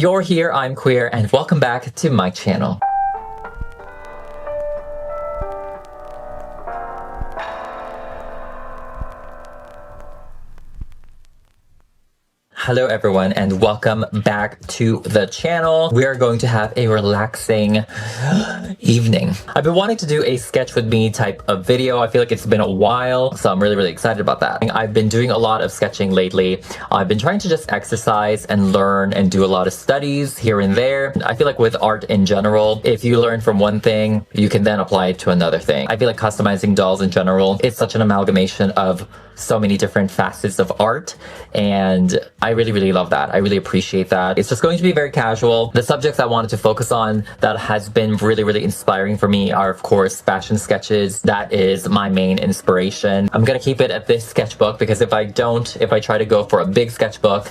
you're here, I'm queer, and welcome back to my channel. Hello everyone and welcome back to the channel. We are going to have a relaxing evening. I've been wanting to do a sketch with me type of video. I feel like it's been a while, so I'm really excited about that. I've been doing a lot of sketching lately. I've been trying to just exercise and learn and do a lot of studies here and there. I feel like with art in general, if you learn from one thing, you can then apply it to another thing. I feel like customizing dolls in general is such an amalgamation of so many different facets of art, and I really love that. I really appreciate that. It's just going to be very casual. The subjects I wanted to focus on that has been really inspiring for me are, of course, fashion sketches. That is my main inspiration. I'm gonna keep it at this sketchbook because if I try to go for a big sketchbook,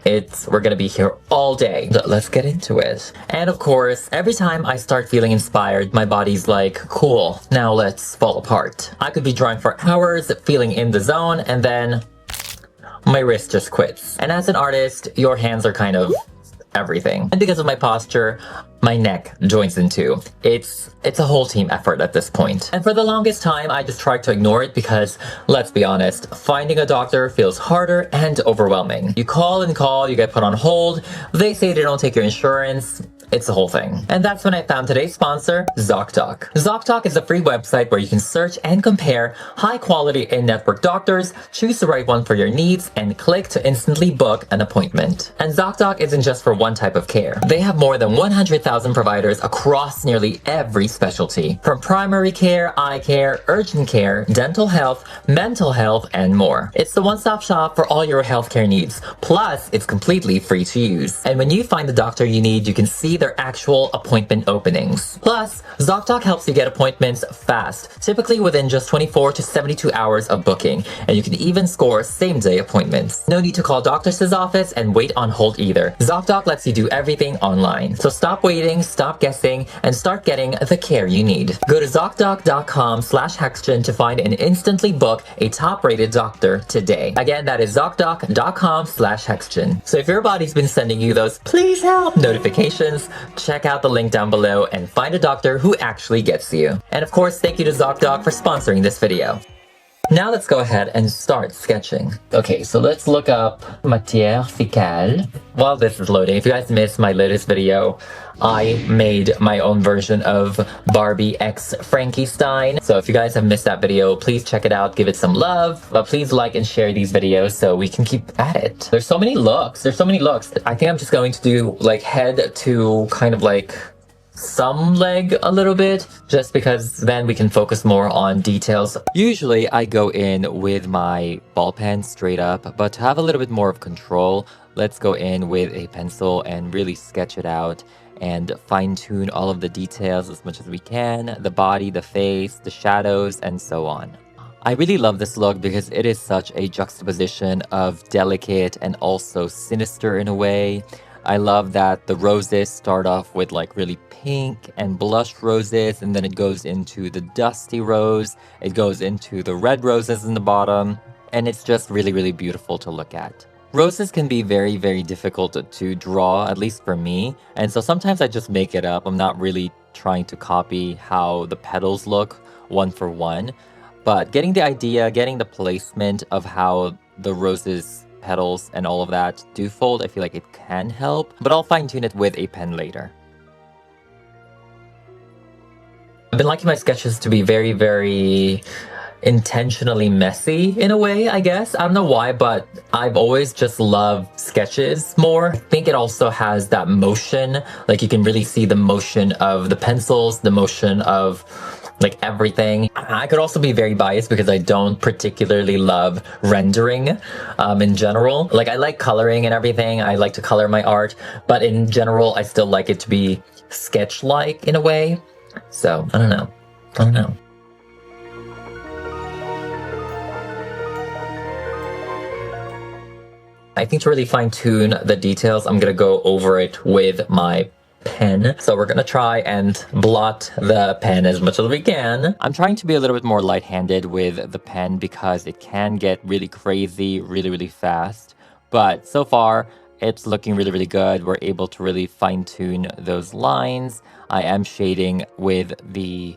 we're gonna be here all day. So let's get into it. And of course, every time I start feeling inspired, my body's like, cool, now let's fall apart. I could be drawing for hours, feeling in the zone, and then my wrist just quits. And as an artist, your hands are kind of everything. And because of my posture, my neck joins in two. It's a whole team effort at this point. And for the longest time, I just tried to ignore it because, let's be honest, finding a doctor feels harder and overwhelming. You call and call, you get put on hold, they say they don't take your insurance. It's the whole thing. And that's when I found today's sponsor, Zocdoc. Zocdoc is a free website where you can search and compare high-quality in-network doctors, choose the right one for your needs, and click to instantly book an appointment. And Zocdoc isn't just for one type of care. They have more than 100,000 providers across nearly every specialty, from primary care, eye care, urgent care, dental health, mental health, and more. It's the one-stop shop for all your healthcare needs. Plus, it's completely free to use. And when you find the doctor you need, you can see their actual appointment openings. Plus, Zocdoc helps you get appointments fast, typically within just 24 to 72 hours of booking, and you can even score same-day appointments. No need to call doctor's office and wait on hold either. Zocdoc lets you do everything online. So stop waiting, stop guessing, and start getting the care you need. Go to Zocdoc.com/Hextian to find and instantly book a top-rated doctor today. Again, that is Zocdoc.com/Hextian. So if your body's been sending you those please help notifications, check out the link down below and find a doctor who actually gets you. And of course, thank you to Zocdoc for sponsoring this video. Now let's go ahead and start sketching. Okay, so let's look up matière fécale. While this is loading, if you guys missed my latest video, I made my own version of Barbie x Frankenstein. So if you guys have missed that video, please check it out, give it some love. But please like and share these videos so we can keep at it. There's so many looks. I think I'm just going to do like head to kind of like some leg a little bit, just because then we can focus more on details. Usually I go in with my ball pen straight up, but to have a little bit more of control, let's go in with a pencil and really sketch it out and fine-tune all of the details as much as we can, the body, the face, the shadows, and so on. I really love this look because it is such a juxtaposition of delicate and also sinister in a way. I love that the roses start off with like really pink and blush roses, and then it goes into the dusty rose, it goes into the red roses in the bottom, and it's just really beautiful to look at. Roses can be very difficult to draw, at least for me, and so sometimes I just make it up. I'm not really trying to copy how the petals look one for one, but getting the idea, getting the placement of how the roses petals and all of that do fold, I feel like it can help, but I'll fine-tune it with a pen later. I've been liking my sketches to be very intentionally messy in a way, I guess. I don't know why, but I've always just loved sketches more. I think it also has that motion, like you can really see the motion of the pencils, the motion of like everything. I could also be very biased because I don't particularly love rendering in general. Like I like coloring and everything. I like to color my art, but in general, I still like it to be sketch-like in a way. So I don't know. I think to really fine-tune the details, I'm gonna go over it with my pen. So we're gonna try and blot the pen as much as we can. I'm trying to be a little bit more light-handed with the pen because it can get really crazy really fast. But so far, it's looking really, really good. We're able to really fine tune those lines. I am shading with the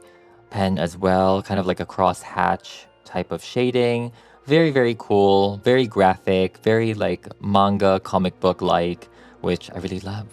pen as well, kind of like a cross hatch type of shading. Very, very cool, very graphic, very like manga comic book like, which I really love.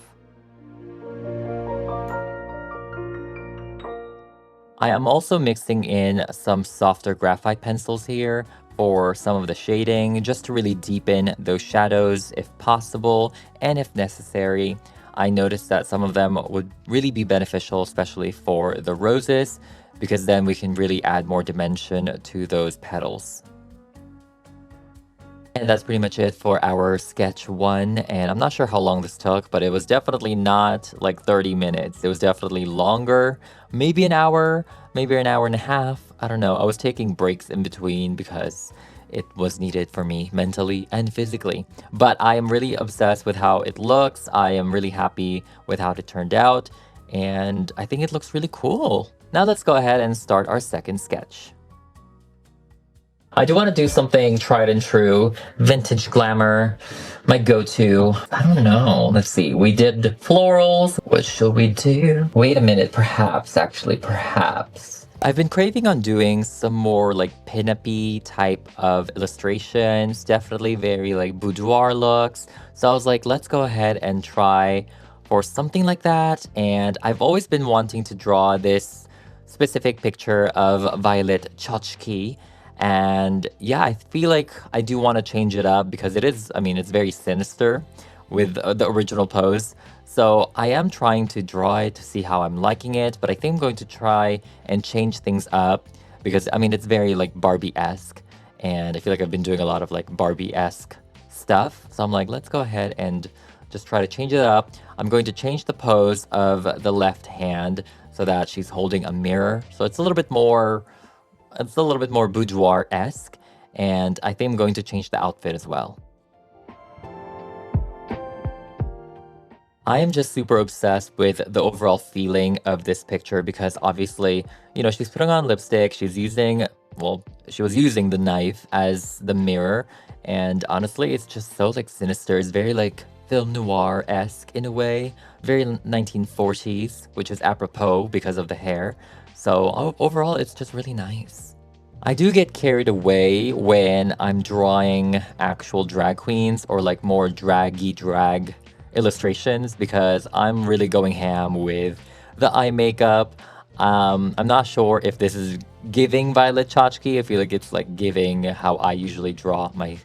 I am also mixing in some softer graphite pencils here for some of the shading, just to really deepen those shadows if possible and if necessary. I noticed that some of them would really be beneficial, especially for the roses, because then we can really add more dimension to those petals. And that's pretty much it for our sketch 1, and I'm not sure how long this took, but it was definitely not like 30 minutes. It was definitely longer, maybe an hour, maybe an hour and a half. I don't know. I was taking breaks in between because it was needed for me mentally and physically. But I am really obsessed with how it looks. I am really happy with how it turned out, and I think it looks really cool. Now let's go ahead and start our second sketch. I do want to do something tried and true, vintage glamour, my go-to. I don't know. Let's see. We did florals. What should we do? Wait a minute. Perhaps, actually, perhaps. I've been craving on doing some more like pin-up-y type of illustrations. Definitely very like boudoir looks. So I was like, let's go ahead and try for something like that. And I've always been wanting to draw this specific picture of Violet Chachki. And yeah, I feel like I do want to change it up because it is, I mean, it's very sinister with the original pose. So I am trying to draw it to see how I'm liking it, but I think I'm going to try and change things up because, I mean, it's very like Barbie-esque, and I feel like I've been doing a lot of like Barbie-esque stuff. So I'm like, let's go ahead and just try to change it up. I'm going to change the pose of the left hand so that she's holding a mirror. So it's a little bit more boudoir-esque, and I think I'm going to change the outfit as well. I am just super obsessed with the overall feeling of this picture because obviously, you know, she's putting on lipstick, she's using, well, she was using the knife as the mirror, and honestly, it's just so like sinister. It's very like film noir-esque in a way, very 1940s, which is apropos because of the hair. So overall, it's just really nice. I do get carried away when I'm drawing actual drag queens or like more drag illustrations because I'm really going ham with the eye makeup. I'm not sure if this is giving Violet Chachki. I feel like it's like giving how I usually draw my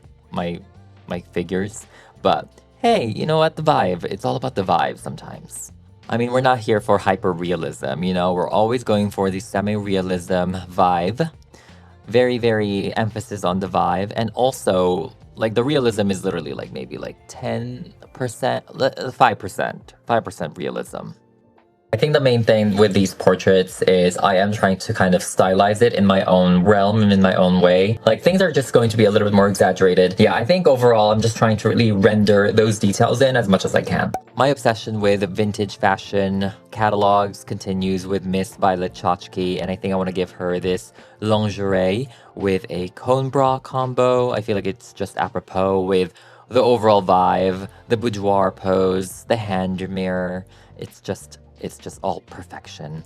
figures. But hey, you know what? The vibe. It's all about the vibe sometimes. I mean, we're not here for hyper-realism, you know? We're always going for the semi-realism vibe. Very, very emphasis on the vibe. And also, like, the realism is literally, like, maybe, like, 10%, 5% realism. I think the main thing with these portraits is I am trying to kind of stylize it in my own realm and in my own way. Like, things are just going to be a little bit more exaggerated. Yeah, I think overall I'm just trying to really render those details in as much as I can. My obsession with vintage fashion catalogs continues with Miss Violet Chachki, and I think I want to give her this lingerie with a cone bra combo. I feel like it's just apropos with the overall vibe, the boudoir pose, the hand mirror. It's just all perfection.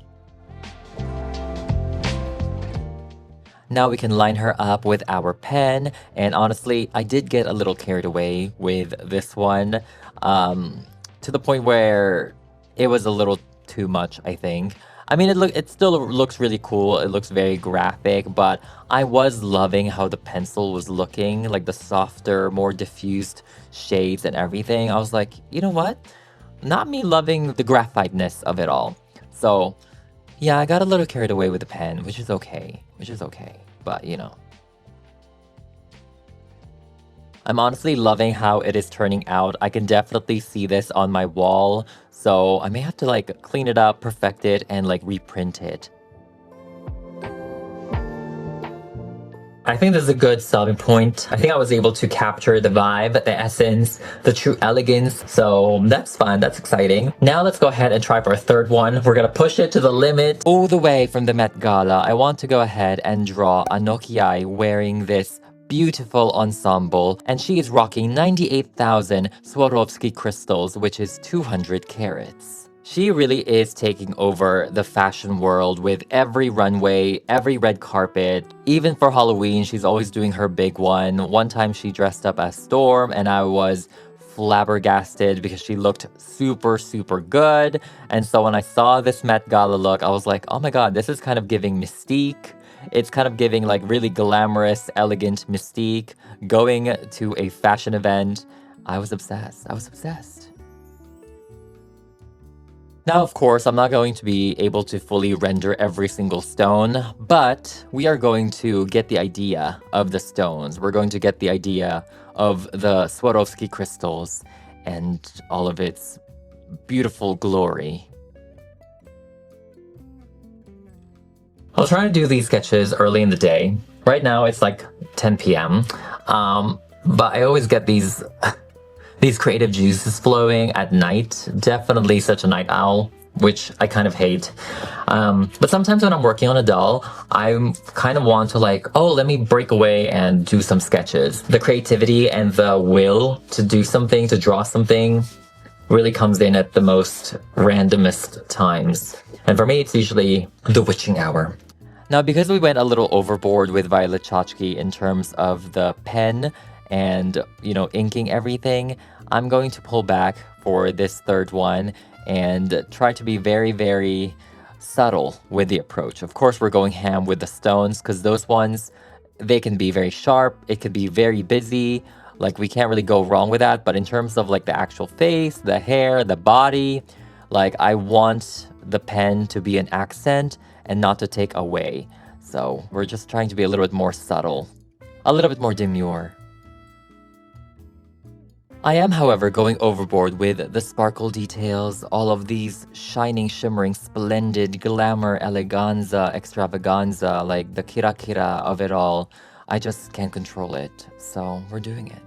Now we can line her up with our pen, and honestly, I did get a little carried away with this one, to the point where it was a little too much, I think. I mean, it still looks really cool. It looks very graphic, but I was loving how the pencil was looking, like the softer, more diffused shades and everything. I was like, you know what? Not me loving the graphiteness of it all. So yeah, I got a little carried away with the pen, which is okay. But you know, I'm honestly loving how it is turning out. I can definitely see this on my wall. So I may have to like clean it up, perfect it, and like reprint it. I think this is a good selling point. I think I was able to capture the vibe, the essence, the true elegance. So that's fun. That's exciting. Now let's go ahead and try for a third one. We're going to push it to the limit. All the way from the Met Gala, I want to go ahead and draw Anokiai wearing this beautiful ensemble, and she is rocking 98,000 Swarovski crystals, which is 200 carats. She really is taking over the fashion world with every runway, every red carpet. Even for Halloween, she's always doing her big one. One time she dressed up as Storm, and I was flabbergasted because she looked super, super good. And so when I saw this Met Gala look, I was like, oh my god, this is kind of giving Mystique. It's kind of giving like really glamorous, elegant Mystique going to a fashion event. I was obsessed. I was obsessed. Now, of course, I'm not going to be able to fully render every single stone, but we are going to get the idea of the stones. We're going to get the idea of the Swarovski crystals and all of its beautiful glory. I was trying to do these sketches early in the day. Right now it's like 10 p.m. But I always get these creative juices flowing at night. Definitely such a night owl, which I kind of hate. But sometimes when I'm working on a doll, I kind of want to like, oh, let me break away and do some sketches. The creativity and the will to do something, to draw something, really comes in at the most randomest times. And for me, it's usually the witching hour. Now, because we went a little overboard with Violet Chachki in terms of the pen and, you know, inking everything, I'm going to pull back for this third one and try to be very, very subtle with the approach. Of course, we're going ham with the stones because those ones, they can be very sharp. It could be very busy. Like, we can't really go wrong with that. But in terms of like the actual face, the hair, the body, like I want the pen to be an accent and not to take away. So we're just trying to be a little bit more subtle, a little bit more demure. I am, however, going overboard with the sparkle details, all of these shining, shimmering, splendid glamour, eleganza, extravaganza, like the kira kira of it all. I just can't control it, so we're doing it.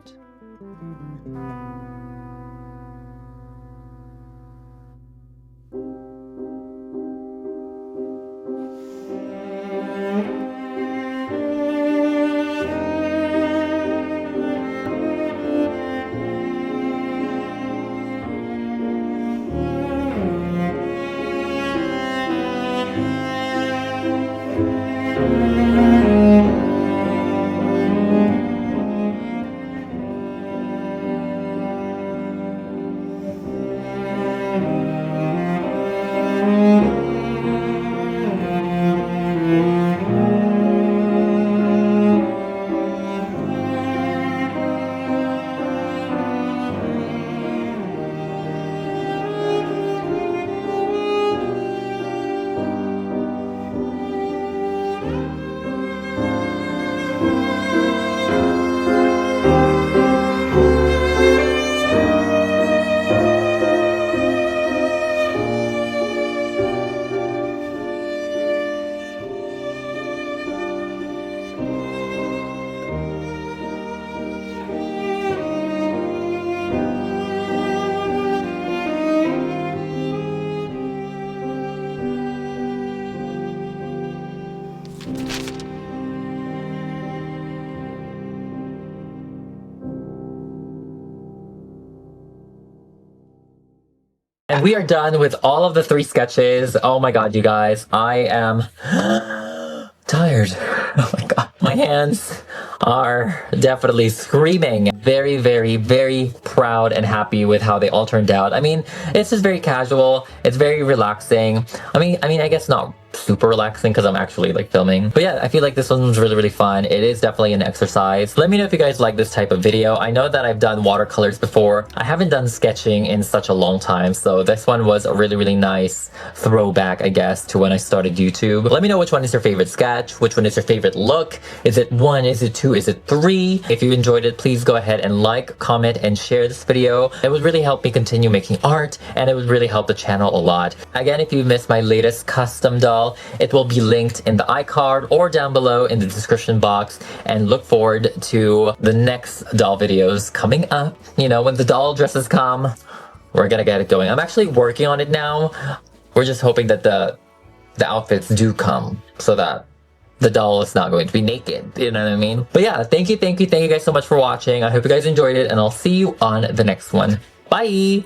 And we are done with all of the 3 sketches. Oh my god, you guys. I am tired. Oh my god. My hands are definitely screaming. Very, very, very proud and happy with how they all turned out. I mean, it's just very casual. It's very relaxing. I mean, I guess not super relaxing because I'm actually like filming. But yeah, I feel like this one was really, really fun. It is definitely an exercise. Let me know if you guys like this type of video. I know that I've done watercolors before. I haven't done sketching in such a long time. So this one was a really, really nice throwback, I guess, to when I started YouTube. Let me know which one is your favorite sketch. Which one is your favorite look? Is it 1? Is it 2? Is it 3? If you enjoyed it, please go ahead and like, comment, and share this video. It would really help me continue making art, and it would really help the channel a lot. Again, if you missed my latest custom doll, it will be linked in the iCard or down below in the description box, and look forward to the next doll videos coming up. You know, when the doll dresses come, we're gonna get it going. I'm actually working on it now. We're just hoping that the outfits do come so that the doll is not going to be naked. You know what I mean? But yeah, thank you guys so much for watching. I hope you guys enjoyed it, and I'll see you on the next one. Bye!